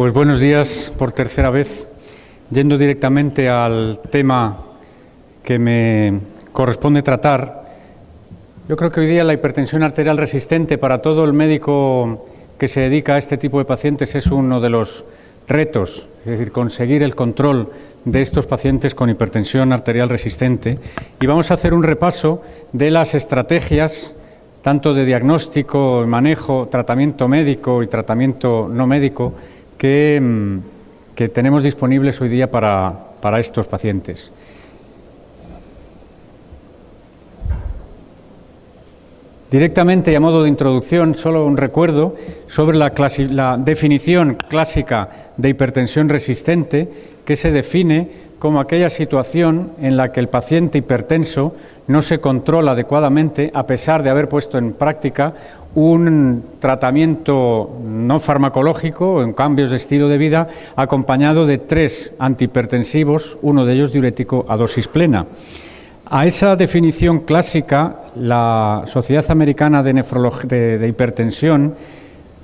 Pues buenos días por tercera vez. Yendo directamente al tema que me corresponde tratar, yo creo que hoy día la hipertensión arterial resistente para todo el médico que se dedica a este tipo de pacientes es uno de los retos, es decir, conseguir el control de estos pacientes con hipertensión arterial resistente. Y vamos a hacer un repaso de las estrategias tanto de diagnóstico, manejo, tratamiento médico y tratamiento no médico que tenemos disponibles hoy día para estos pacientes. Directamente y a modo de introducción, solo un recuerdo sobre la definición clásica de hipertensión resistente, que se define como aquella situación en la que el paciente hipertenso no se controla adecuadamente a pesar de haber puesto en práctica un tratamiento no farmacológico, en cambios de estilo de vida, acompañado de 3 antihipertensivos, uno de ellos diurético a dosis plena. A esa definición clásica, la Sociedad Americana de Hipertensión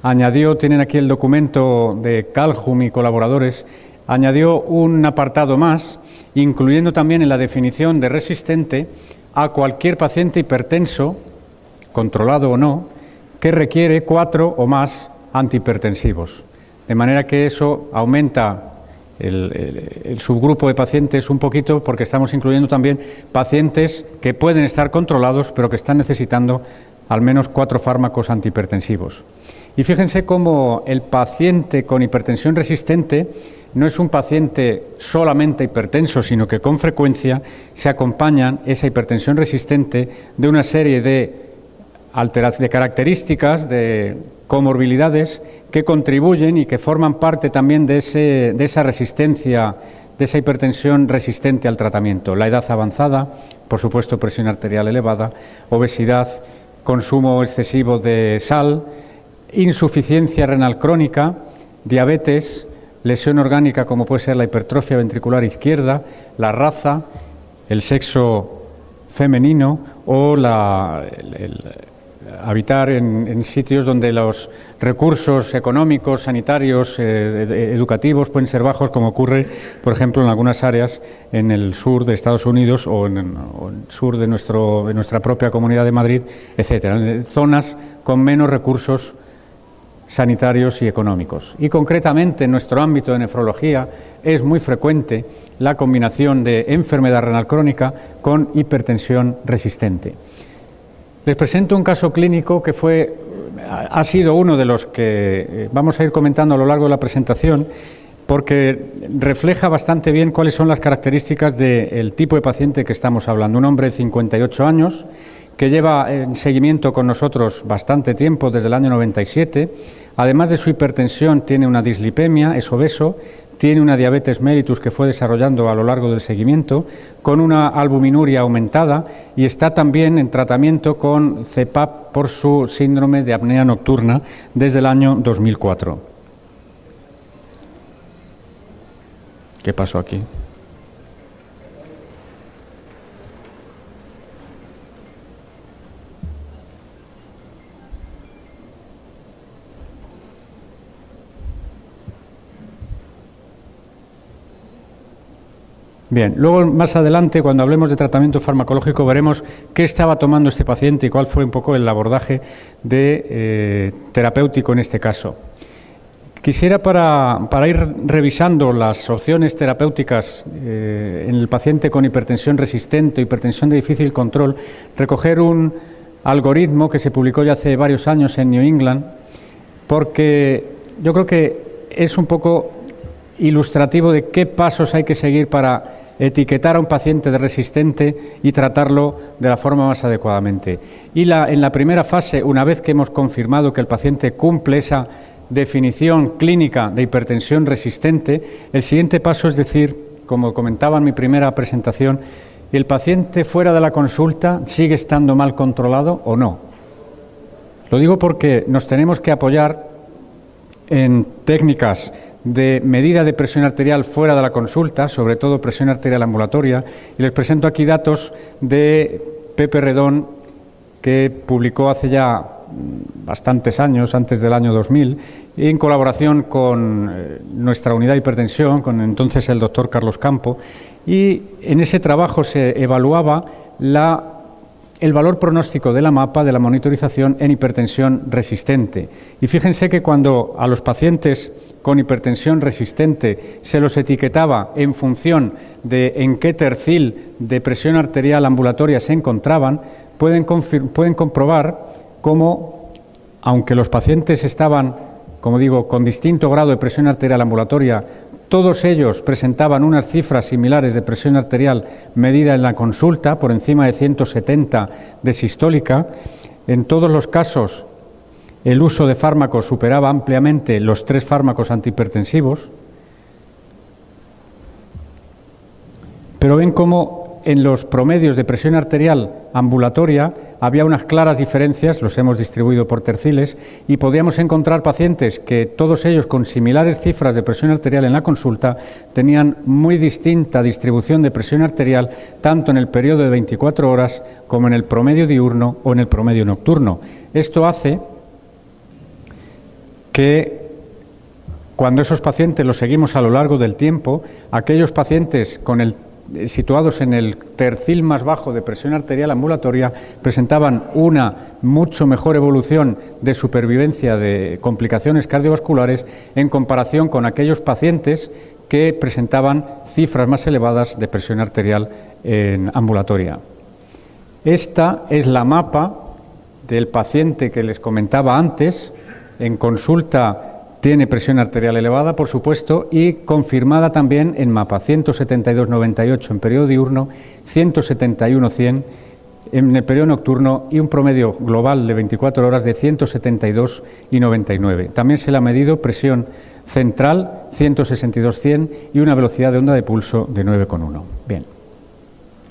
añadió, tienen aquí el documento de Calhoun y colaboradores, añadió un apartado más, incluyendo también en la definición de resistente a cualquier paciente hipertenso, controlado o no, que requiere 4 o más antihipertensivos. De manera que eso aumenta el subgrupo de pacientes un poquito, porque estamos incluyendo también pacientes que pueden estar controlados, pero que están necesitando al menos 4 fármacos antihipertensivos. Y fíjense cómo el paciente con hipertensión resistente no es un paciente solamente hipertenso, sino que con frecuencia se acompañan esa hipertensión resistente de una serie de características, de comorbilidades que contribuyen y que forman parte también de esa resistencia, de esa hipertensión resistente al tratamiento. La edad avanzada, por supuesto presión arterial elevada, obesidad, consumo excesivo de sal, insuficiencia renal crónica, diabetes, lesión orgánica como puede ser la hipertrofia ventricular izquierda, la raza, el sexo femenino o habitar en sitios donde los recursos económicos, sanitarios, educativos pueden ser bajos, como ocurre, por ejemplo, en algunas áreas en el sur de Estados Unidos o en el sur de nuestra propia Comunidad de Madrid, etcétera, en zonas con menos recursos sanitarios y económicos. Y concretamente en nuestro ámbito de nefrología es muy frecuente la combinación de enfermedad renal crónica con hipertensión resistente. Les presento un caso clínico que ha sido uno de los que vamos a ir comentando a lo largo de la presentación, porque refleja bastante bien cuáles son las características del tipo de paciente que estamos hablando. Un hombre de 58 años que lleva en seguimiento con nosotros bastante tiempo, desde el año 97. Además de su hipertensión, tiene una dislipemia, es obeso, tiene una diabetes mellitus que fue desarrollando a lo largo del seguimiento, con una albuminuria aumentada y está también en tratamiento con CPAP por su síndrome de apnea nocturna desde el año 2004. ¿Qué pasó aquí? Bien, luego más adelante, cuando hablemos de tratamiento farmacológico, veremos qué estaba tomando este paciente y cuál fue un poco el abordaje terapéutico en este caso. Quisiera, para ir revisando las opciones terapéuticas en el paciente con hipertensión resistente, hipertensión de difícil control, recoger un algoritmo que se publicó ya hace varios años en New England, porque yo creo que es un poco ilustrativo de qué pasos hay que seguir para etiquetar a un paciente de resistente y tratarlo de la forma más adecuadamente. Y en la primera fase, una vez que hemos confirmado que el paciente cumple esa definición clínica de hipertensión resistente, el siguiente paso es decir, como comentaba en mi primera presentación, ¿el paciente fuera de la consulta sigue estando mal controlado o no? Lo digo porque nos tenemos que apoyar en técnicas de medida de presión arterial fuera de la consulta, sobre todo presión arterial ambulatoria, y les presento aquí datos de Pepe Redón, que publicó hace ya bastantes años, antes del año 2000, en colaboración con nuestra unidad de hipertensión, con entonces el doctor Carlos Campo, y en ese trabajo se evaluaba el valor pronóstico de la MAPA, de la monitorización en hipertensión resistente. Y fíjense que cuando a los pacientes con hipertensión resistente se los etiquetaba en función de en qué tercil de presión arterial ambulatoria se encontraban, pueden comprobar cómo, aunque los pacientes estaban, como digo, con distinto grado de presión arterial ambulatoria, todos ellos presentaban unas cifras similares de presión arterial medida en la consulta, por encima de 170 de sistólica. En todos los casos, el uso de fármacos superaba ampliamente los 3 fármacos antihipertensivos. Pero ven cómo en los promedios de presión arterial ambulatoria había unas claras diferencias, los hemos distribuido por terciles, y podíamos encontrar pacientes que todos ellos con similares cifras de presión arterial en la consulta tenían muy distinta distribución de presión arterial tanto en el periodo de 24 horas como en el promedio diurno o en el promedio nocturno. Esto hace que cuando esos pacientes los seguimos a lo largo del tiempo, aquellos pacientes situados en el tercil más bajo de presión arterial ambulatoria presentaban una mucho mejor evolución de supervivencia de complicaciones cardiovasculares en comparación con aquellos pacientes que presentaban cifras más elevadas de presión arterial ambulatoria. Esta es la MAPA del paciente que les comentaba antes. En consulta tiene presión arterial elevada, por supuesto, y confirmada también en MAPA, 172/98 en periodo diurno, 171/100 en el periodo nocturno y un promedio global de 24 horas de 172/99. También se le ha medido presión central, 162/100 y una velocidad de onda de pulso de 9,1. Bien.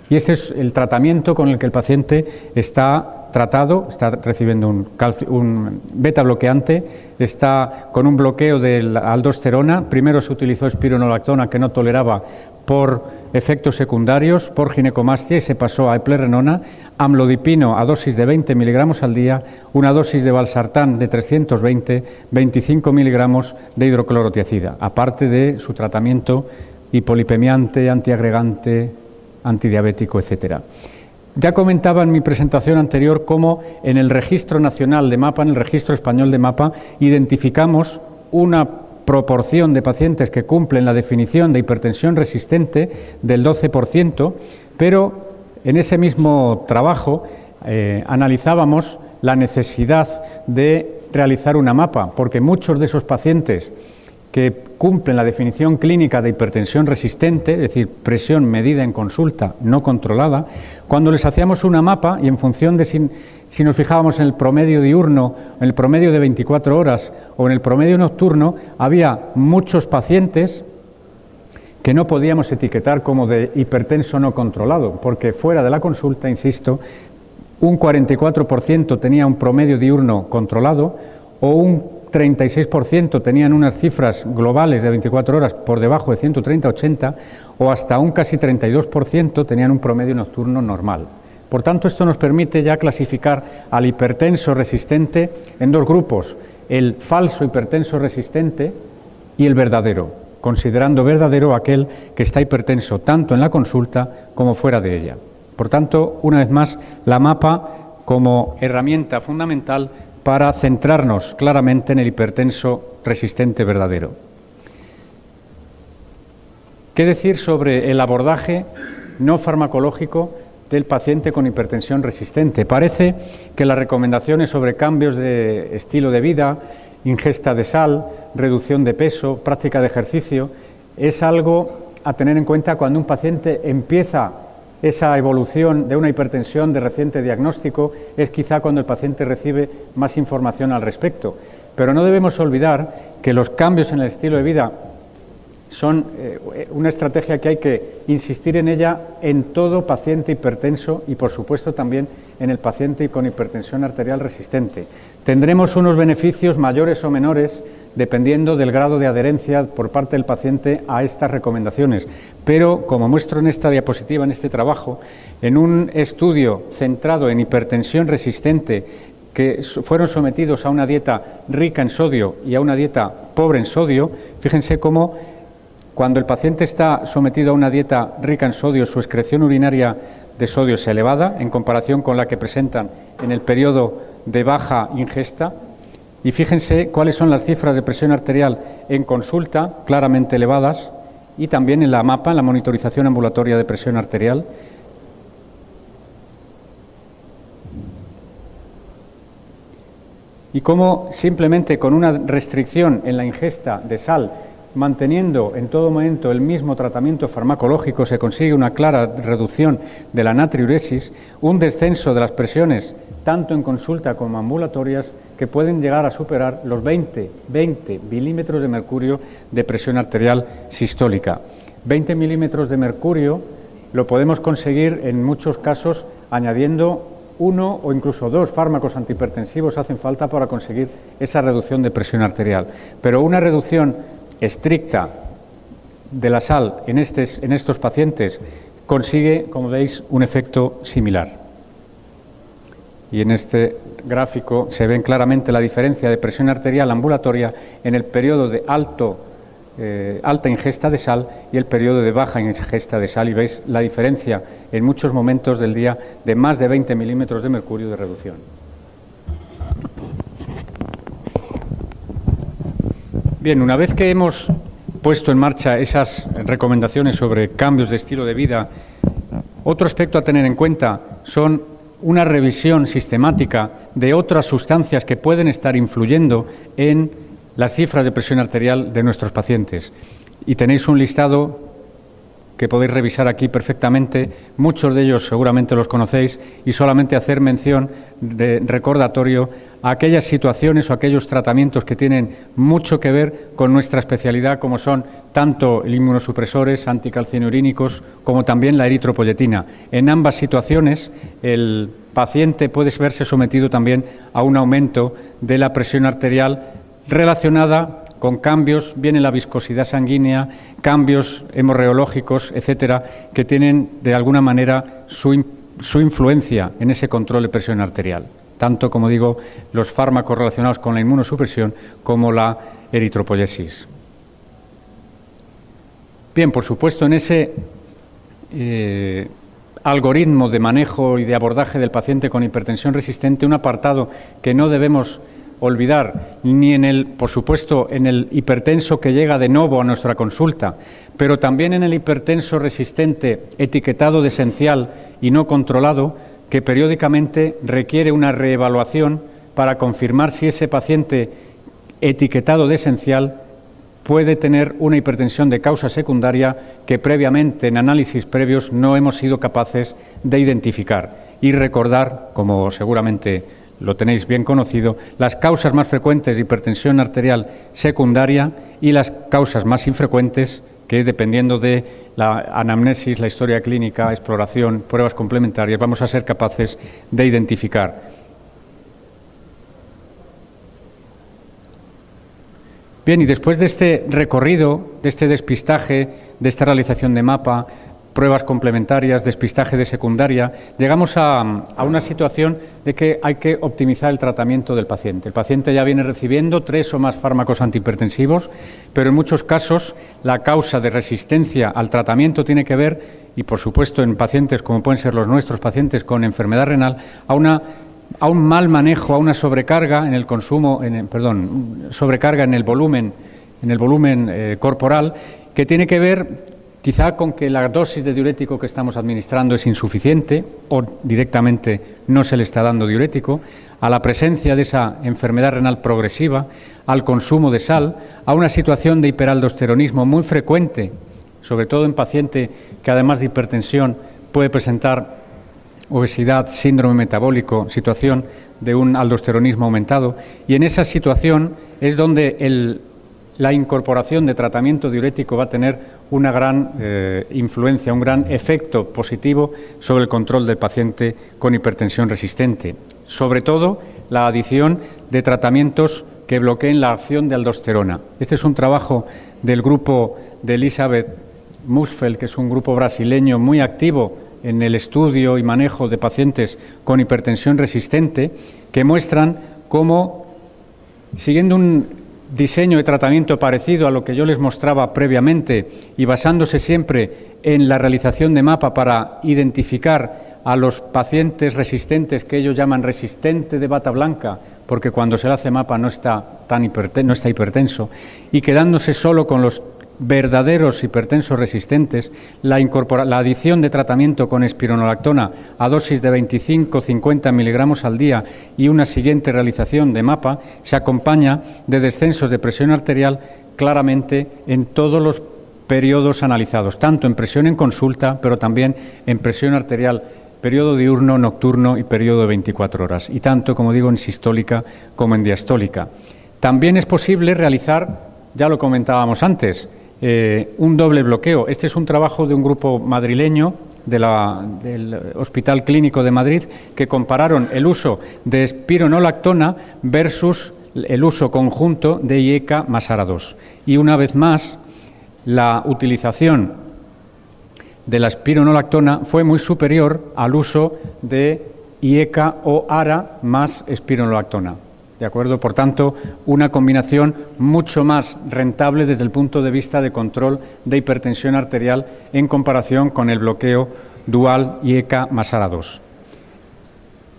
Y este es el tratamiento con el que el paciente está tratado, está recibiendo un beta bloqueante, está con un bloqueo de la aldosterona. Primero se utilizó espironolactona, que no toleraba por efectos secundarios, por ginecomastia, y se pasó a eplerenona, amlodipino a dosis de 20 miligramos al día, una dosis de valsartán de 320, 25 miligramos de hidroclorotiazida, aparte de su tratamiento hipolipemiante, antiagregante, antidiabético, etcétera. Ya comentaba en mi presentación anterior cómo en el Registro Nacional de MAPA, en el Registro Español de MAPA, identificamos una proporción de pacientes que cumplen la definición de hipertensión resistente del 12%, pero en ese mismo trabajo analizábamos la necesidad de realizar una MAPA, porque muchos de esos pacientes que cumplen la definición clínica de hipertensión resistente, es decir, presión medida en consulta no controlada, cuando les hacíamos una MAPA y en función de si nos fijábamos en el promedio diurno, en el promedio de 24 horas o en el promedio nocturno, había muchos pacientes que no podíamos etiquetar como de hipertenso no controlado, porque fuera de la consulta, insisto, un 44% tenía un promedio diurno controlado o un 36% tenían unas cifras globales de 24 horas por debajo de 130/80 o hasta un casi 32% tenían un promedio nocturno normal. Por tanto, esto nos permite ya clasificar al hipertenso resistente en 2 grupos, el falso hipertenso resistente y el verdadero, considerando verdadero aquel que está hipertenso tanto en la consulta como fuera de ella. Por tanto, una vez más, la MAPA como herramienta fundamental para centrarnos claramente en el hipertenso resistente verdadero. ¿Qué decir sobre el abordaje no farmacológico del paciente con hipertensión resistente? Parece que las recomendaciones sobre cambios de estilo de vida, ingesta de sal, reducción de peso, práctica de ejercicio, es algo a tener en cuenta cuando un paciente empieza esa evolución de una hipertensión de reciente diagnóstico, es quizá cuando el paciente recibe más información al respecto. Pero no debemos olvidar que los cambios en el estilo de vida son una estrategia que hay que insistir en ella en todo paciente hipertenso y, por supuesto, también en el paciente con hipertensión arterial resistente. Tendremos unos beneficios mayores o menores dependiendo del grado de adherencia por parte del paciente a estas recomendaciones. Pero, como muestro en esta diapositiva, en este trabajo, en un estudio centrado en hipertensión resistente que fueron sometidos a una dieta rica en sodio y a una dieta pobre en sodio, fíjense cómo cuando el paciente está sometido a una dieta rica en sodio, su excreción urinaria de sodio es elevada en comparación con la que presentan en el periodo de baja ingesta. Y fíjense cuáles son las cifras de presión arterial en consulta, claramente elevadas, y también en la MAPA, en la monitorización ambulatoria de presión arterial. Y cómo simplemente con una restricción en la ingesta de sal, manteniendo en todo momento el mismo tratamiento farmacológico, se consigue una clara reducción de la natriuresis, un descenso de las presiones, tanto en consulta como ambulatorias, que pueden llegar a superar los 20 milímetros de mercurio de presión arterial sistólica. 20 milímetros de mercurio lo podemos conseguir en muchos casos añadiendo 1 o incluso 2 fármacos antihipertensivos hacen falta para conseguir esa reducción de presión arterial. Pero una reducción estricta de la sal en estos pacientes consigue, como veis, un efecto similar. Y en este gráfico se ven claramente la diferencia de presión arterial ambulatoria en el periodo de alta ingesta de sal y el periodo de baja ingesta de sal, y veis la diferencia en muchos momentos del día de más de 20 milímetros de mercurio de reducción. Bien, una vez que hemos puesto en marcha esas recomendaciones sobre cambios de estilo de vida, otro aspecto a tener en cuenta son una revisión sistemática de otras sustancias que pueden estar influyendo en las cifras de presión arterial de nuestros pacientes. Y tenéis un listado que podéis revisar aquí perfectamente, muchos de ellos seguramente los conocéis, y solamente hacer mención de recordatorio a aquellas situaciones o aquellos tratamientos que tienen mucho que ver con nuestra especialidad, como son tanto inmunosupresores, anticalcinurínicos, como también la eritropoyetina. En ambas situaciones, el paciente puede verse sometido también a un aumento de la presión arterial relacionada con cambios, bien en la viscosidad sanguínea, cambios hemorreológicos, etcétera, que tienen de alguna manera su influencia en ese control de presión arterial. Tanto, como digo, los fármacos relacionados con la inmunosupresión como la eritropoyesis. Bien, por supuesto, en ese algoritmo de manejo y de abordaje del paciente con hipertensión resistente, un apartado que no debemos olvidar, ni por supuesto, en el hipertenso que llega de nuevo a nuestra consulta, pero también en el hipertenso resistente etiquetado de esencial y no controlado, que periódicamente requiere una reevaluación para confirmar si ese paciente etiquetado de esencial puede tener una hipertensión de causa secundaria que previamente, en análisis previos, no hemos sido capaces de identificar. Y recordar, como seguramente lo tenéis bien conocido, las causas más frecuentes de hipertensión arterial secundaria y las causas más infrecuentes que, dependiendo de la anamnesis, la historia clínica, exploración, pruebas complementarias, vamos a ser capaces de identificar. Bien, y después de este recorrido, de este despistaje, de esta realización de mapa, pruebas complementarias, despistaje de secundaria, llegamos a una situación de que hay que optimizar el tratamiento del paciente. El paciente ya viene recibiendo 3 o más fármacos antihipertensivos, pero en muchos casos la causa de resistencia al tratamiento tiene que ver, y por supuesto en pacientes como pueden ser los nuestros, pacientes con enfermedad renal, a un mal manejo, a una sobrecarga en el consumo, sobrecarga en el volumen corporal, que tiene que ver quizá con que la dosis de diurético que estamos administrando es insuficiente o directamente no se le está dando diurético, a la presencia de esa enfermedad renal progresiva, al consumo de sal, a una situación de hiperaldosteronismo muy frecuente, sobre todo en paciente que además de hipertensión puede presentar obesidad, síndrome metabólico, situación de un aldosteronismo aumentado, y en esa situación es donde la incorporación de tratamiento diurético va a tener una gran influencia, un gran efecto positivo sobre el control del paciente con hipertensión resistente. Sobre todo, la adición de tratamientos que bloqueen la acción de aldosterona. Este es un trabajo del grupo de Elizabeth Musfeld, que es un grupo brasileño muy activo en el estudio y manejo de pacientes con hipertensión resistente que muestran cómo, siguiendo un diseño de tratamiento parecido a lo que yo les mostraba previamente y basándose siempre en la realización de mapa para identificar a los pacientes resistentes, que ellos llaman resistente de bata blanca, porque cuando se le hace mapa no está hipertenso, y quedándose solo con los verdaderos hipertensos resistentes, la adición de tratamiento con espironolactona a dosis de 25-50 miligramos al día y una siguiente realización de mapa se acompaña de descensos de presión arterial claramente en todos los periodos analizados, tanto en presión en consulta, pero también en presión arterial, periodo diurno, nocturno y periodo de 24 horas, y tanto, como digo, en sistólica como en diastólica. También es posible realizar, ya lo comentábamos antes, un doble bloqueo. Este es un trabajo de un grupo madrileño del Hospital Clínico de Madrid que compararon el uso de espironolactona versus el uso conjunto de IECA más ARA2. Y una vez más, la utilización de la espironolactona fue muy superior al uso de IECA o ARA más espironolactona. ¿De acuerdo? Por tanto, una combinación mucho más rentable desde el punto de vista de control de hipertensión arterial en comparación con el bloqueo dual IECA más ARA2.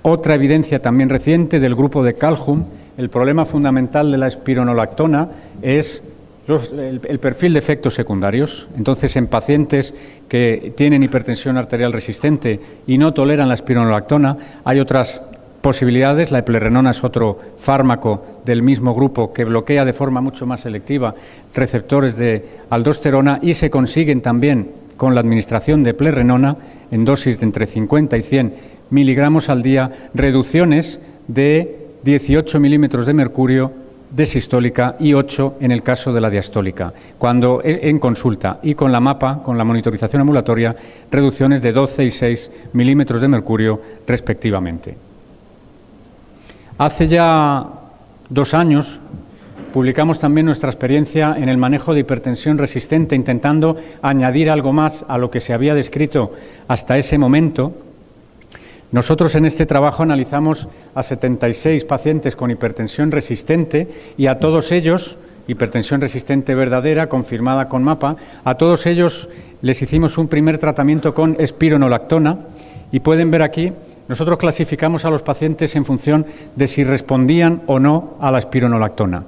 Otra evidencia también reciente del grupo de Calhoun, el problema fundamental de la espironolactona es el perfil de efectos secundarios. Entonces, en pacientes que tienen hipertensión arterial resistente y no toleran la espironolactona, hay otras posibilidades. La eplerenona es otro fármaco del mismo grupo que bloquea de forma mucho más selectiva receptores de aldosterona y se consiguen también con la administración de eplerenona en dosis de entre 50 y 100 miligramos al día, reducciones de 18 milímetros de mercurio de sistólica y 8 en el caso de la diastólica, cuando en consulta, y con la mapa, con la monitorización ambulatoria, reducciones de 12 y 6 milímetros de mercurio respectivamente. Hace ya 2 años publicamos también nuestra experiencia en el manejo de hipertensión resistente, intentando añadir algo más a lo que se había descrito hasta ese momento. Nosotros en este trabajo analizamos a 76 pacientes con hipertensión resistente y a todos ellos, hipertensión resistente verdadera, confirmada con mapa, a todos ellos les hicimos un primer tratamiento con espironolactona y pueden ver aquí, nosotros clasificamos a los pacientes en función de si respondían o no a la espironolactona.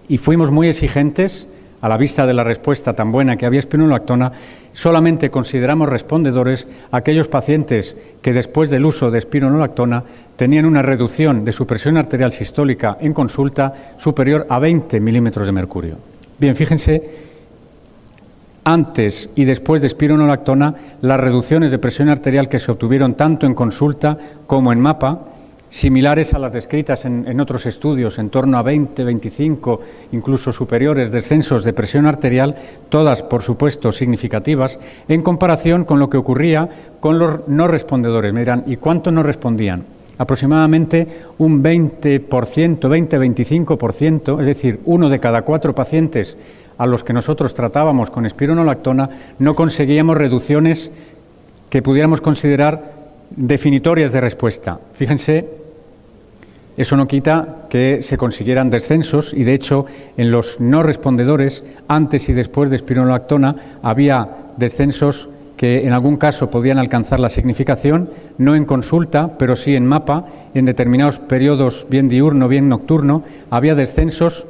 Y fuimos muy exigentes, a la vista de la respuesta tan buena que había espironolactona, solamente consideramos respondedores aquellos pacientes que después del uso de espironolactona tenían una reducción de su presión arterial sistólica en consulta superior a 20 milímetros de mercurio. Bien, fíjense, antes y después de espironolactona, las reducciones de presión arterial que se obtuvieron tanto en consulta como en mapa, similares a las descritas en otros estudios, en torno a 20, 25, incluso superiores descensos de presión arterial, todas, por supuesto, significativas, en comparación con lo que ocurría con los no respondedores. Me dirán, ¿y cuánto no respondían? Aproximadamente un 20%, 20-25%, es decir, 1 de cada 4 pacientes a los que nosotros tratábamos con espironolactona no conseguíamos reducciones que pudiéramos considerar definitorias de respuesta. Fíjense, eso no quita que se consiguieran descensos y, de hecho, en los no respondedores, antes y después de espironolactona, había descensos que en algún caso podían alcanzar la significación, no en consulta, pero sí en mapa, en determinados periodos, bien diurno, bien nocturno, había descensos,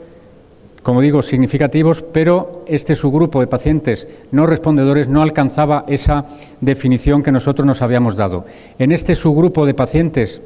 como digo, significativos, pero este subgrupo de pacientes no respondedores no alcanzaba esa definición que nosotros nos habíamos dado. En este subgrupo de pacientes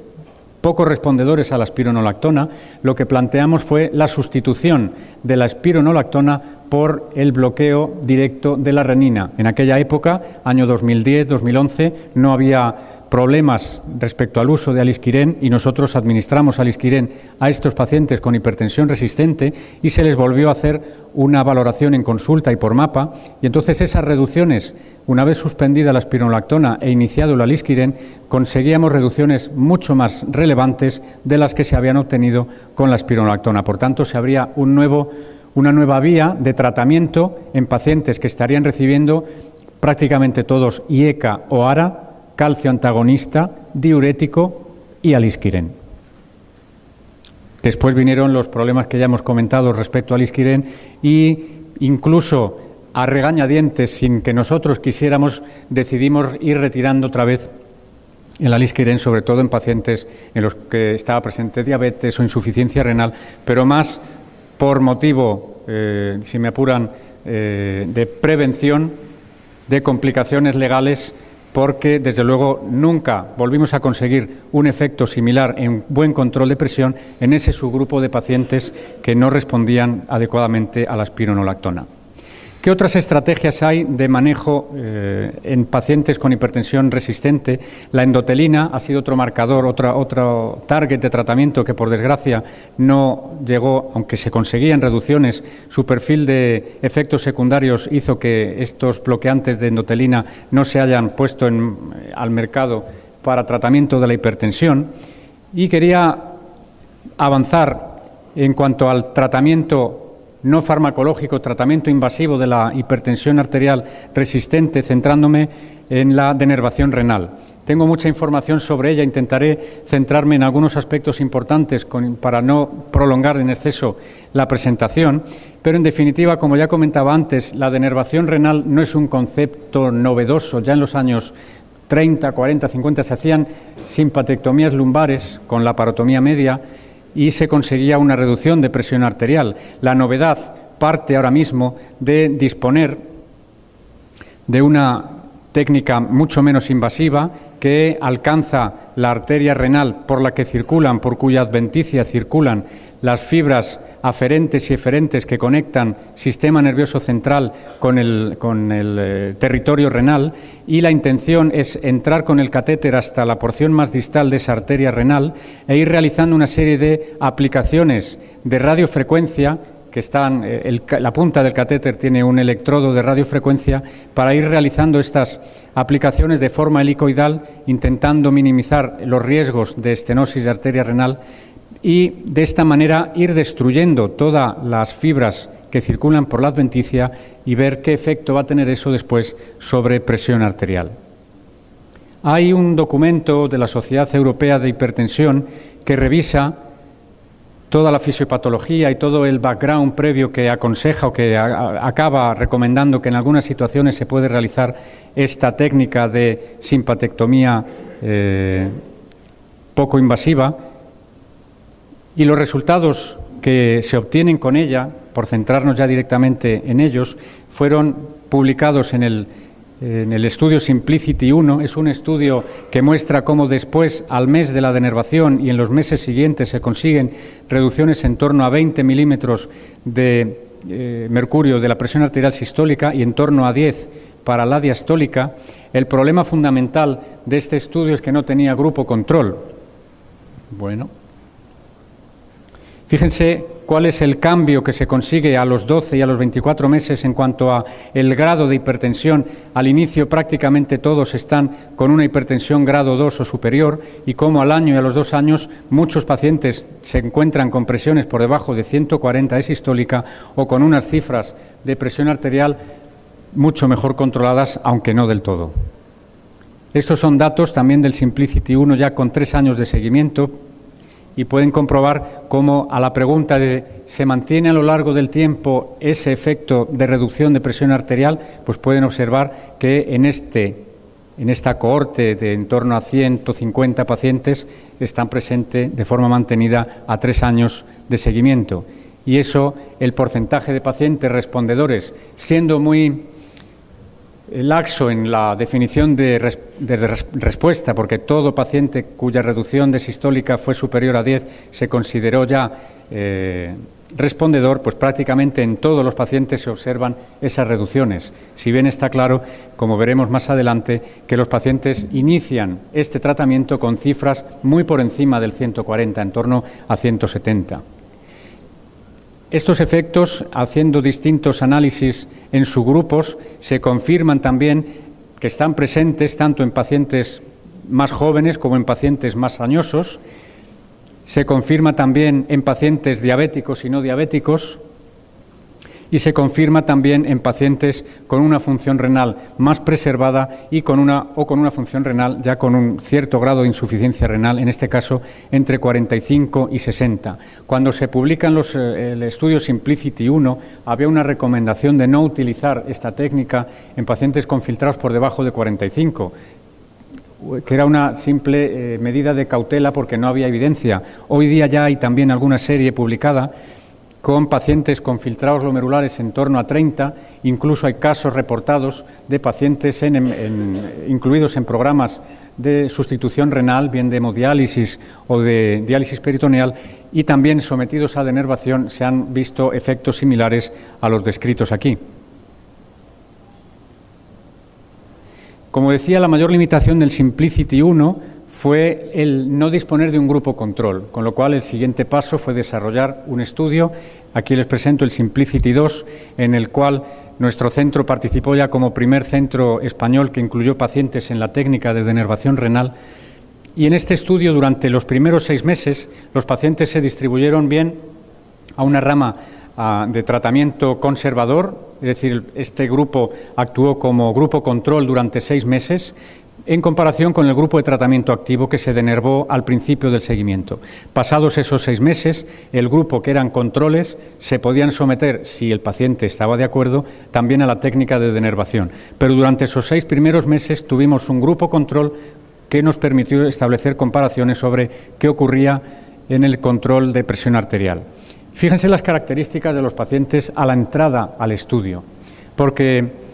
poco respondedores a la espironolactona, lo que planteamos fue la sustitución de la espironolactona por el bloqueo directo de la renina. En aquella época, año 2010-2011, no había problemas respecto al uso de alisquirén y nosotros administramos alisquirén a estos pacientes con hipertensión resistente y se les volvió a hacer una valoración en consulta y por mapa, y entonces esas reducciones, una vez suspendida la espironolactona e iniciado el alisquirén, conseguíamos reducciones mucho más relevantes de las que se habían obtenido con la espironolactona. Por tanto, se abría una nueva vía de tratamiento en pacientes que estarían recibiendo prácticamente todos IECA o ARA, calcio antagonista, diurético y alisquirén. Después vinieron los problemas que ya hemos comentado respecto al alisquirén e incluso a regañadientes, sin que nosotros quisiéramos, decidimos ir retirando otra vez el alisquirén, sobre todo en pacientes en los que estaba presente diabetes o insuficiencia renal, pero más por motivo, si me apuran, de prevención de complicaciones legales, porque desde luego nunca volvimos a conseguir un efecto similar en buen control de presión en ese subgrupo de pacientes que no respondían adecuadamente a la spironolactona. ¿Qué otras estrategias hay de manejo en pacientes con hipertensión resistente? La endotelina ha sido otro marcador, otro target de tratamiento que por desgracia no llegó, aunque se conseguían reducciones. Su perfil de efectos secundarios hizo que estos bloqueantes de endotelina no se hayan puesto al mercado para tratamiento de la hipertensión. Y quería avanzar en cuanto al tratamiento no farmacológico, tratamiento invasivo de la hipertensión arterial resistente, centrándome en la denervación renal. Tengo mucha información sobre ella, intentaré centrarme en algunos aspectos importantes para no prolongar en exceso la presentación, pero en definitiva, como ya comentaba antes, la denervación renal no es un concepto novedoso. Ya en los años 30, 40, 50 se hacían simpatectomías lumbares con la parotomía media y se conseguía una reducción de presión arterial. La novedad parte ahora mismo de disponer de una técnica mucho menos invasiva que alcanza la arteria renal por la que circulan, por cuya adventicia circulan las fibras aferentes y eferentes que conectan sistema nervioso central con el territorio renal, y la intención es entrar con el catéter hasta la porción más distal de esa arteria renal e ir realizando una serie de aplicaciones de radiofrecuencia que están, la punta del catéter tiene un electrodo de radiofrecuencia para ir realizando estas aplicaciones de forma helicoidal, intentando minimizar los riesgos de estenosis de arteria renal y de esta manera ir destruyendo todas las fibras que circulan por la adventicia y ver qué efecto va a tener eso después sobre presión arterial. Hay un documento de la Sociedad Europea de Hipertensión que revisa toda la fisiopatología y todo el background previo que aconseja o que acaba recomendando que en algunas situaciones se puede realizar esta técnica de simpatectomía poco invasiva, y los resultados que se obtienen con ella, por centrarnos ya directamente en ellos, fueron publicados en el estudio Simplicity 1. Es un estudio que muestra cómo después, al mes de la denervación y en los meses siguientes, se consiguen reducciones en torno a 20 milímetros de mercurio de la presión arterial sistólica y en torno a 10 para la diastólica. El problema fundamental de este estudio es que no tenía grupo control. Bueno, fíjense cuál es el cambio que se consigue a los 12 y a los 24 meses en cuanto a el grado de hipertensión. Al inicio prácticamente todos están con una hipertensión grado 2 o superior, y como al año y a los 2 años muchos pacientes se encuentran con presiones por debajo de 140 de sistólica o con unas cifras de presión arterial mucho mejor controladas, aunque no del todo. Estos son datos también del Simplicity 1 ya con 3 años de seguimiento, y pueden comprobar cómo a la pregunta de ¿se mantiene a lo largo del tiempo ese efecto de reducción de presión arterial? Pues pueden observar que en esta cohorte de en torno a 150 pacientes están presentes de forma mantenida a 3 años de seguimiento. Y eso, el porcentaje de pacientes respondedores, siendo muy laxo en la definición de respuesta, porque todo paciente cuya reducción de sistólica fue superior a 10 se consideró ya respondedor, pues prácticamente en todos los pacientes se observan esas reducciones. Si bien está claro, como veremos más adelante, que los pacientes inician este tratamiento con cifras muy por encima del 140, en torno a 170. Estos efectos, haciendo distintos análisis en subgrupos, se confirman también que están presentes tanto en pacientes más jóvenes como en pacientes más añosos. Se confirma también en pacientes diabéticos y no diabéticos. y se confirma también en pacientes con una función renal más preservada y con una función renal ya con un cierto grado de insuficiencia renal, en este caso entre 45 y 60. Cuando se publican el estudio Simplicity 1, había una recomendación de no utilizar esta técnica en pacientes con filtrados por debajo de 45, que era una simple medida de cautela porque no había evidencia. Hoy día ya hay también alguna serie publicada con pacientes con filtrados glomerulares en torno a 30, incluso hay casos reportados de pacientes incluidos en programas de sustitución renal, bien de hemodiálisis o de diálisis peritoneal, y también sometidos a denervación se han visto efectos similares a los descritos aquí. Como decía, la mayor limitación del Simplicity 1 fue el no disponer de un grupo control, con lo cual el siguiente paso fue desarrollar un estudio. Aquí les presento el Simplicity 2, en el cual nuestro centro participó ya como primer centro español que incluyó pacientes en la técnica de denervación renal. Y en este estudio, durante los primeros 6 meses, los pacientes se distribuyeron bien a una rama de tratamiento conservador, es decir, este grupo actuó como grupo control durante 6 meses, en comparación con el grupo de tratamiento activo que se denervó al principio del seguimiento. Pasados esos 6 meses, el grupo que eran controles se podían someter, si el paciente estaba de acuerdo, también a la técnica de denervación. Pero durante esos 6 primeros meses tuvimos un grupo control que nos permitió establecer comparaciones sobre qué ocurría en el control de presión arterial. Fíjense las características de los pacientes a la entrada al estudio, porque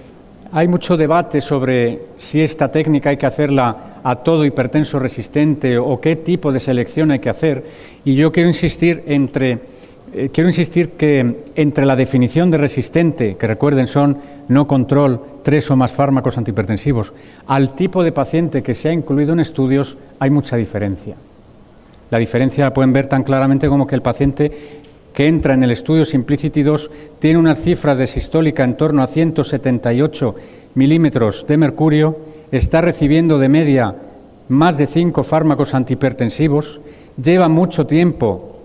hay mucho debate sobre si esta técnica hay que hacerla a todo hipertenso resistente o qué tipo de selección hay que hacer. Y yo quiero insistir que entre la definición de resistente, que recuerden son no control, 3 o más fármacos antihipertensivos, al tipo de paciente que se ha incluido en estudios, hay mucha diferencia. La diferencia la pueden ver tan claramente como que el paciente que entra en el estudio Simplicity 2 tiene unas cifras de sistólica en torno a 178 milímetros de mercurio, está recibiendo de media más de 5 fármacos antihipertensivos, lleva mucho tiempo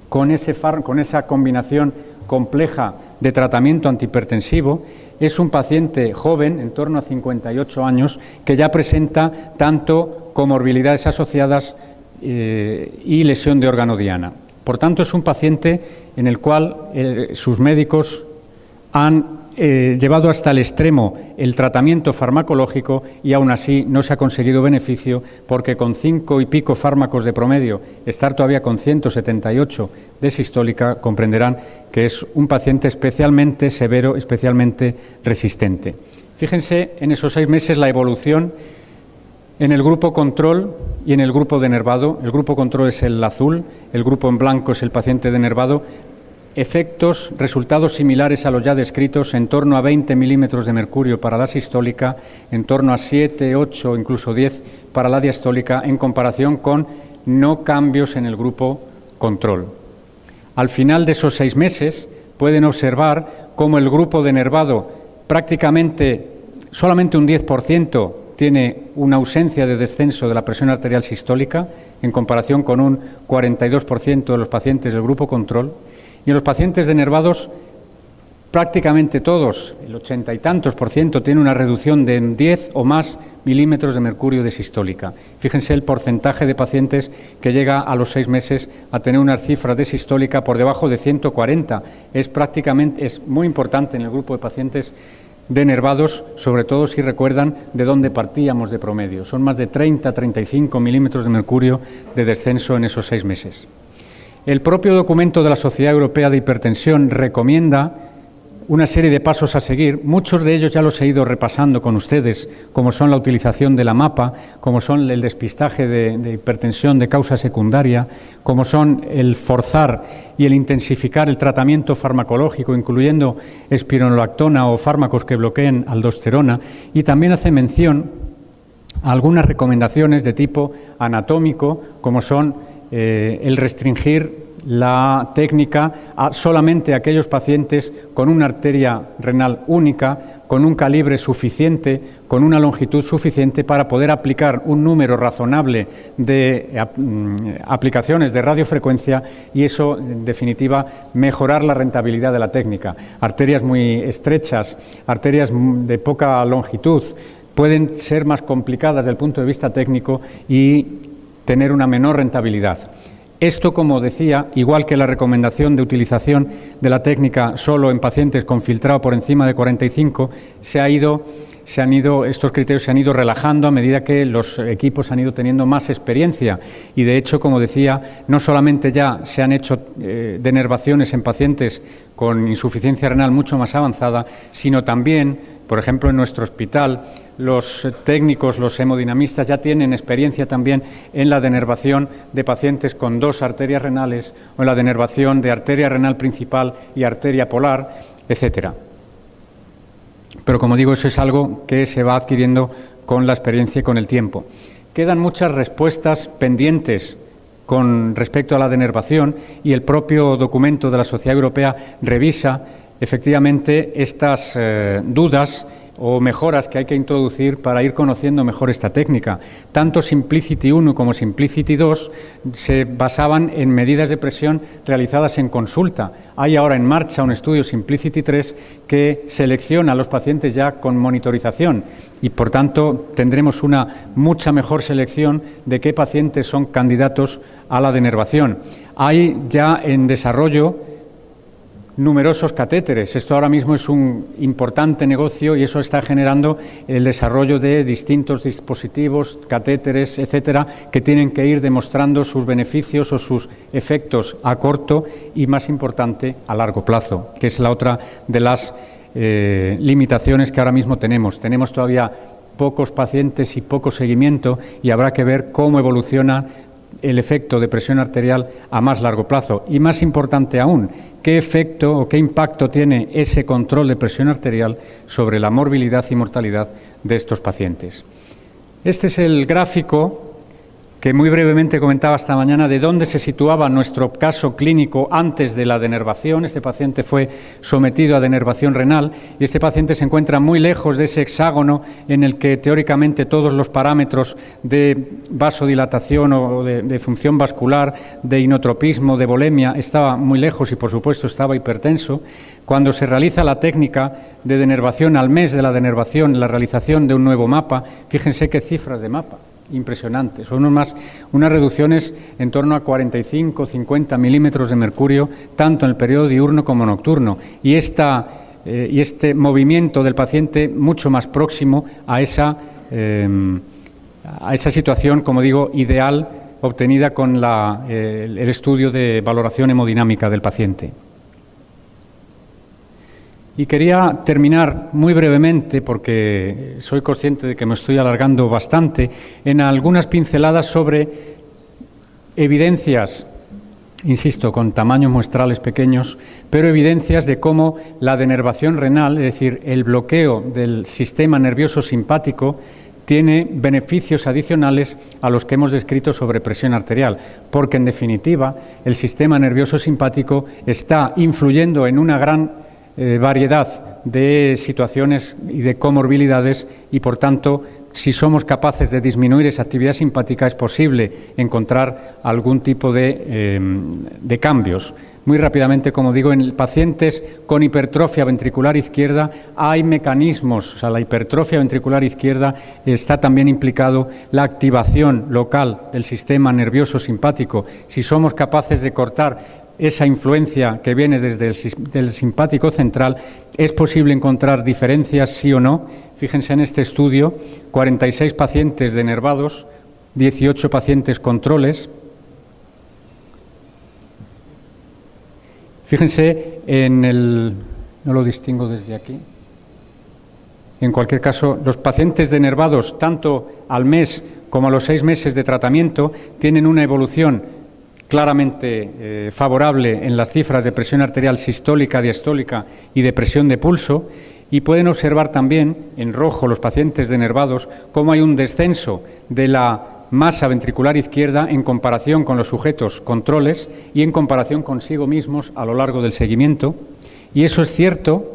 con esa combinación compleja de tratamiento antihipertensivo, es un paciente joven, en torno a 58 años, que ya presenta tanto comorbilidades asociadas y lesión de órgano diana. Por tanto, es un paciente en el cual sus médicos han llevado hasta el extremo el tratamiento farmacológico y aún así no se ha conseguido beneficio porque con 5 y pico fármacos de promedio, estar todavía con 178 de sistólica, comprenderán que es un paciente especialmente severo, especialmente resistente. Fíjense en esos 6 meses la evolución en el grupo control y en el grupo denervado. El grupo control es el azul, el grupo en blanco es el paciente denervado. Efectos, resultados similares a los ya descritos, en torno a 20 milímetros de mercurio para la sistólica, en torno a 7, 8, incluso 10 para la diastólica, en comparación con no cambios en el grupo control. Al final de esos 6 meses pueden observar cómo el grupo denervado prácticamente solamente un 10% tiene una ausencia de descenso de la presión arterial sistólica en comparación con un 42% de los pacientes del grupo control. Y en los pacientes denervados, prácticamente todos, el 80 y tantos %, tiene una reducción de 10 o más milímetros de mercurio de sistólica. Fíjense el porcentaje de pacientes que llega a los 6 meses a tener unas cifras de sistólica por debajo de 140. Es muy importante en el grupo de pacientes denervados, sobre todo si recuerdan de dónde partíamos de promedio. Son más de 30-35 milímetros de mercurio de descenso en esos 6 meses. El propio documento de la Sociedad Europea de Hipertensión recomienda una serie de pasos a seguir. Muchos de ellos ya los he ido repasando con ustedes, como son la utilización de la MAPA, como son el despistaje de hipertensión de causa secundaria, como son el forzar y el intensificar el tratamiento farmacológico, incluyendo espironolactona o fármacos que bloqueen aldosterona, y también hace mención a algunas recomendaciones de tipo anatómico, como son el restringir la técnica solamente a aquellos pacientes con una arteria renal única, con un calibre suficiente, con una longitud suficiente para poder aplicar un número razonable de aplicaciones de radiofrecuencia y eso, en definitiva, mejorar la rentabilidad de la técnica. Arterias muy estrechas, arterias de poca longitud, pueden ser más complicadas desde el punto de vista técnico y tener una menor rentabilidad. Esto, como decía, igual que la recomendación de utilización de la técnica solo en pacientes con filtrado por encima de 45, estos criterios se han ido relajando a medida que los equipos han ido teniendo más experiencia y, de hecho, como decía, no solamente ya se han hecho denervaciones en pacientes con insuficiencia renal mucho más avanzada, sino también, por ejemplo, en nuestro hospital, los técnicos, los hemodinamistas ya tienen experiencia también en la denervación de pacientes con 2 arterias renales o en la denervación de arteria renal principal y arteria polar, etcétera. Pero, como digo, eso es algo que se va adquiriendo con la experiencia y con el tiempo. Quedan muchas respuestas pendientes con respecto a la denervación y el propio documento de la Sociedad Europea revisa efectivamente estas dudas o mejoras que hay que introducir para ir conociendo mejor esta técnica. Tanto Simplicity 1 como Simplicity 2 se basaban en medidas de presión realizadas en consulta. Hay ahora en marcha un estudio Simplicity 3 que selecciona a los pacientes ya con monitorización y, por tanto, tendremos una mucha mejor selección de qué pacientes son candidatos a la denervación. Hay ya en desarrollo numerosos catéteres. Esto ahora mismo es un importante negocio y eso está generando el desarrollo de distintos dispositivos, catéteres, etcétera, que tienen que ir demostrando sus beneficios o sus efectos a corto y, más importante, a largo plazo, que es la otra de las limitaciones que ahora mismo tenemos. Tenemos todavía pocos pacientes y poco seguimiento y habrá que ver cómo evoluciona el efecto de presión arterial a más largo plazo. Y, más importante aún, qué efecto o qué impacto tiene ese control de presión arterial sobre la morbilidad y mortalidad de estos pacientes. Este es el gráfico que muy brevemente comentaba esta mañana de dónde se situaba nuestro caso clínico antes de la denervación. Este paciente fue sometido a denervación renal y este paciente se encuentra muy lejos de ese hexágono en el que teóricamente todos los parámetros de vasodilatación o de función vascular, de inotropismo, de volemia, estaba muy lejos y, por supuesto, estaba hipertenso. Cuando se realiza la técnica de denervación al mes de la denervación, la realización de un nuevo mapa, fíjense qué cifras de mapa. Impresionantes, son unas reducciones en torno a 45-50 milímetros de mercurio, tanto en el periodo diurno como nocturno, y este movimiento del paciente mucho más próximo a esa situación, como digo, ideal, obtenida con el estudio de valoración hemodinámica del paciente. Y quería terminar muy brevemente, porque soy consciente de que me estoy alargando bastante, en algunas pinceladas sobre evidencias, insisto, con tamaños muestrales pequeños, pero evidencias de cómo la denervación renal, es decir, el bloqueo del sistema nervioso simpático, tiene beneficios adicionales a los que hemos descrito sobre presión arterial, porque, en definitiva, el sistema nervioso simpático está influyendo en una gran variedad de situaciones y de comorbilidades y, por tanto, si somos capaces de disminuir esa actividad simpática, es posible encontrar algún tipo de cambios. Muy rápidamente, como digo, en pacientes con hipertrofia ventricular izquierda hay mecanismos, o sea, la hipertrofia ventricular izquierda está también implicado la activación local del sistema nervioso simpático. Si somos capaces de cortar esa influencia que viene desde el simpático central, es posible encontrar diferencias, sí o no. Fíjense en este estudio, 46 pacientes denervados, 18 pacientes controles. Fíjense no lo distingo desde aquí. En cualquier caso, los pacientes denervados, tanto al mes como a los 6 meses de tratamiento, tienen una evolución claramente favorable en las cifras de presión arterial sistólica, diastólica y de presión de pulso, y pueden observar también, en rojo, los pacientes denervados, cómo hay un descenso de la masa ventricular izquierda en comparación con los sujetos controles y en comparación consigo mismos a lo largo del seguimiento. Y eso es cierto,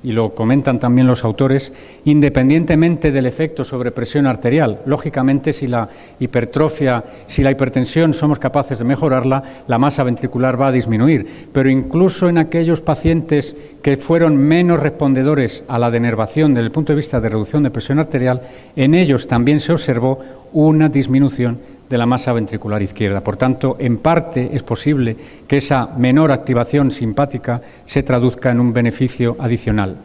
y lo comentan también los autores, independientemente del efecto sobre presión arterial. Lógicamente, si la hipertensión somos capaces de mejorarla, la masa ventricular va a disminuir. Pero incluso en aquellos pacientes que fueron menos respondedores a la denervación desde el punto de vista de reducción de presión arterial, en ellos también se observó una disminución de la masa ventricular izquierda. Por tanto, en parte es posible que esa menor activación simpática se traduzca en un beneficio adicional.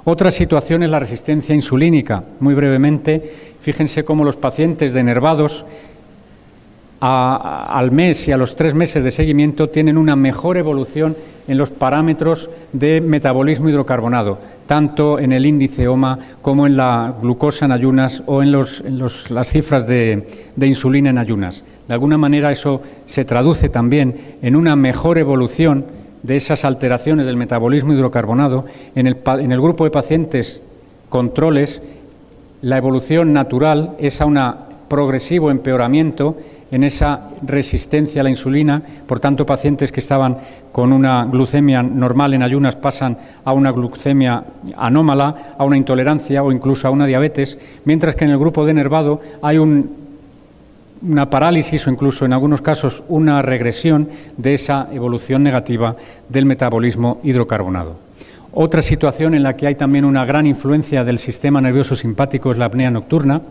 Otra situación es la resistencia insulínica. Muy brevemente, fíjense cómo los pacientes denervados al mes y a los 3 meses de seguimiento tienen una mejor evolución en los parámetros de metabolismo hidrocarbonado, tanto en el índice OMA como en la glucosa en ayunas o en las cifras de insulina en ayunas. De alguna manera eso se traduce también en una mejor evolución de esas alteraciones del metabolismo hidrocarbonado. En el grupo de pacientes controles, la evolución natural es a un progresivo empeoramiento en esa resistencia a la insulina. Por tanto, pacientes que estaban con una glucemia normal en ayunas pasan a una glucemia anómala, a una intolerancia o incluso a una diabetes, mientras que en el grupo denervado hay una parálisis o incluso en algunos casos una regresión de esa evolución negativa del metabolismo hidrocarbonado. Otra situación en la que hay también una gran influencia del sistema nervioso simpático es la apnea nocturna.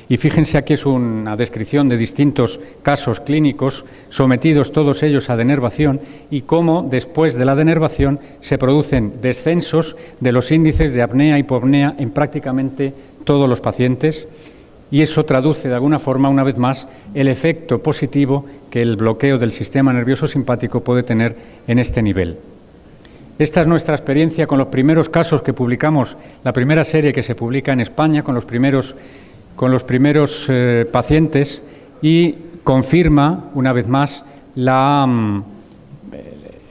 Y fíjense, aquí es una descripción de distintos casos clínicos sometidos todos ellos a denervación y cómo después de la denervación se producen descensos de los índices de apnea y hipopnea en prácticamente todos los pacientes, y eso traduce de alguna forma, una vez más, el efecto positivo que el bloqueo del sistema nervioso simpático puede tener en este nivel. Esta es nuestra experiencia con los primeros casos que publicamos, la primera serie que se publica en España con los primeros pacientes, y confirma una vez más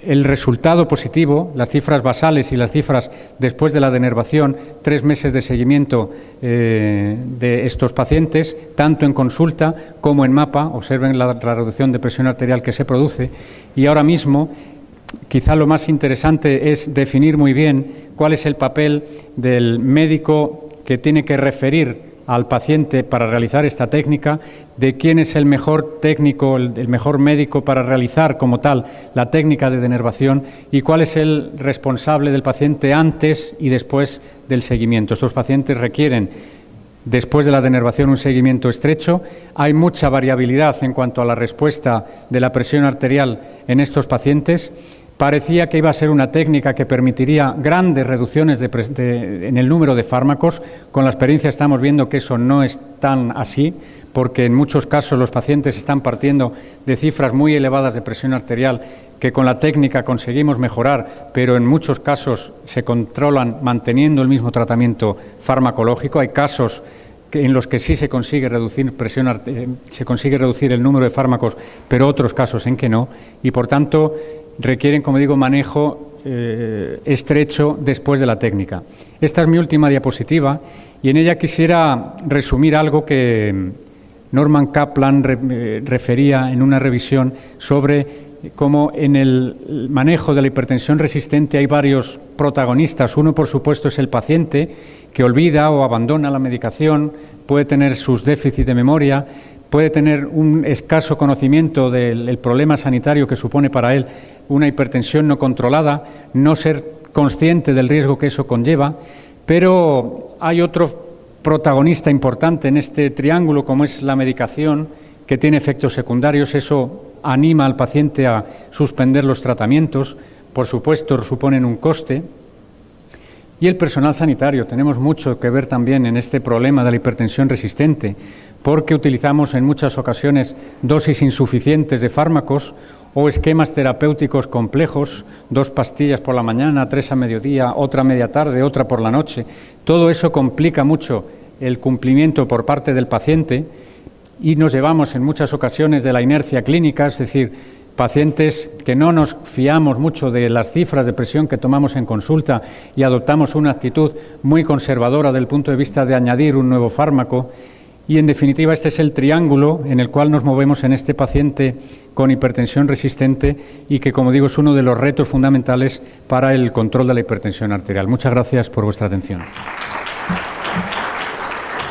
el resultado positivo, las cifras basales y las cifras después de la denervación, 3 meses de seguimiento de estos pacientes, tanto en consulta como en mapa. Observen la reducción de presión arterial que se produce, y ahora mismo quizá lo más interesante es definir muy bien cuál es el papel del médico que tiene que referir al paciente para realizar esta técnica, de quién es el mejor técnico, el mejor médico para realizar como tal la técnica de denervación, y cuál es el responsable del paciente antes y después del seguimiento. Estos pacientes requieren, después de la denervación, un seguimiento estrecho. Hay mucha variabilidad en cuanto a la respuesta de la presión arterial en estos pacientes. Parecía que iba a ser una técnica que permitiría grandes reducciones en el número de fármacos. Con la experiencia estamos viendo que eso no es tan así, porque en muchos casos los pacientes están partiendo de cifras muy elevadas de presión arterial que con la técnica conseguimos mejorar, pero en muchos casos se controlan manteniendo el mismo tratamiento farmacológico. Hay casos en los que sí se consigue reducir se consigue reducir el número de fármacos, pero otros casos en que no, y por tanto requieren, como digo, manejo estrecho después de la técnica. Esta es mi última diapositiva, y en ella quisiera resumir algo que Norman Kaplan refería en una revisión sobre cómo en el manejo de la hipertensión resistente hay varios protagonistas. Uno, por supuesto, es el paciente, que olvida o abandona la medicación, puede tener sus déficits de memoria, puede tener un escaso conocimiento del problema sanitario que supone para él una hipertensión no controlada, no ser consciente del riesgo que eso conlleva, pero hay otro protagonista importante en este triángulo, como es la medicación, que tiene efectos secundarios. Eso anima al paciente a suspender los tratamientos, por supuesto suponen un coste. Y el personal sanitario, tenemos mucho que ver también en este problema de la hipertensión resistente, porque utilizamos en muchas ocasiones dosis insuficientes de fármacos o esquemas terapéuticos complejos, 2 pastillas por la mañana, 3 a mediodía, otra a media tarde, otra por la noche. Todo eso complica mucho el cumplimiento por parte del paciente, y nos llevamos en muchas ocasiones de la inercia clínica, es decir, pacientes que no nos fiamos mucho de las cifras de presión que tomamos en consulta y adoptamos una actitud muy conservadora desde el punto de vista de añadir un nuevo fármaco, Y, en definitiva, este es el triángulo en el cual nos movemos en este paciente con hipertensión resistente y que, como digo, es uno de los retos fundamentales para el control de la hipertensión arterial. Muchas gracias por vuestra atención.